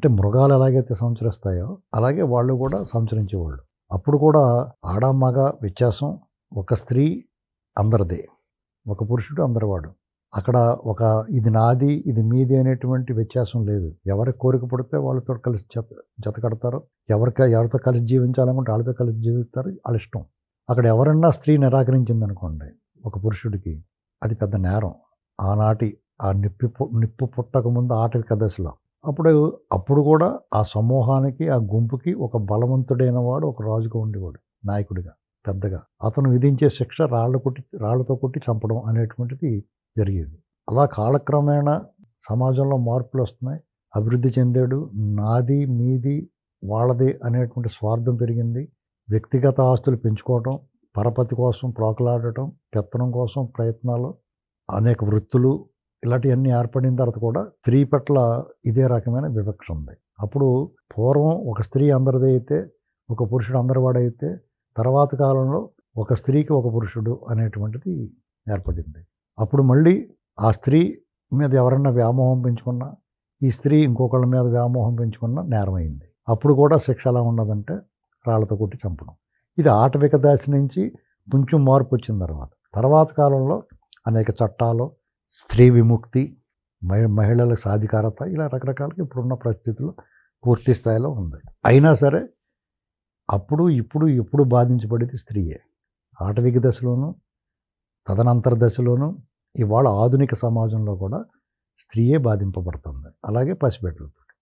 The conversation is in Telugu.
అంటే మృగాలు ఎలాగైతే సంచరిస్తాయో అలాగే వాళ్ళు కూడా సంచరించేవాళ్ళు. అప్పుడు కూడా ఆడ మగ వ్యత్యాసం, ఒక స్త్రీ అందరిదే, ఒక పురుషుడు అందరివాడు. అక్కడ ఒక ఇది నాది ఇది మీది అనేటువంటి వ్యత్యాసం లేదు. ఎవరికి కోరిక పడితే వాళ్ళతో కలిసి జత కడతారు. ఎవరితో కలిసి జీవించాలనుకుంటే వాళ్ళతో కలిసి జీవిస్తారు, వాళ్ళ ఇష్టం. అక్కడ ఎవరన్నా స్త్రీ నిరాకరించిందనుకోండి ఒక పురుషుడికి, అది పెద్ద నేరం. ఆనాటి ఆ నిప్పు పుట్టక ముందు ఆటవిక దశలో అప్పుడు కూడా ఆ సమూహానికి ఆ గుంపుకి ఒక బలవంతుడైన వాడు ఒక రాజుగా ఉండేవాడు, నాయకుడిగా పెద్దగా. అతను విధించే శిక్ష రాళ్లతో కొట్టి చంపడం అనేటువంటిది జరిగేది. అలా కాలక్రమేణా సమాజంలో మార్పులు వస్తున్నాయి, అభివృద్ధి చెందాడు. నాది మీది వాళ్ళది అనేటువంటి స్వార్థం పెరిగింది. వ్యక్తిగత ఆస్తులు పెంచుకోవటం, పరపతి కోసం ప్రోకలాడటం, పెత్తనం కోసం ప్రయత్నాలు, అనేక వృత్తులు ఇలాంటివన్నీ ఏర్పడిన తర్వాత కూడా స్త్రీ పట్ల ఇదే రకమైన వివక్ష ఉంది. అప్పుడు పూర్వం ఒక స్త్రీ అందరిది అయితే, ఒక పురుషుడు అందరివాడైతే, తర్వాత కాలంలో ఒక స్త్రీకి ఒక పురుషుడు అనేటువంటిది ఏర్పడింది. అప్పుడు మళ్ళీ ఆ స్త్రీ మీద ఎవరన్నా వ్యామోహం పెంచుకున్నా, ఈ స్త్రీ ఇంకొకళ్ళ మీద వ్యామోహం పెంచుకున్నా నేరమైంది. అప్పుడు కూడా శిక్ష ఎలా ఉన్నదంటే రాళ్లతో కొట్టి చంపడం. ఇది ఆటవిక దశ నుంచి కొంచెం మార్పు వచ్చిన తర్వాత కాలంలో అనేక చట్టాలు, స్త్రీ విముక్తి, మహిళల సాధికారత, ఇలా రకరకాలుగా ఇప్పుడున్న పరిస్థితులు పూర్తి స్థాయిలో ఉంది. అయినా సరే ఇప్పుడు బాధించబడేది స్త్రీయే. ఆటవిక దశలోనూ తదనంతర దశలోనూ ఇవాళ ఆధునిక సమాజంలో కూడా స్త్రీయే బాధింపబడుతుంది, అలాగే పసిబిడ్డలతో.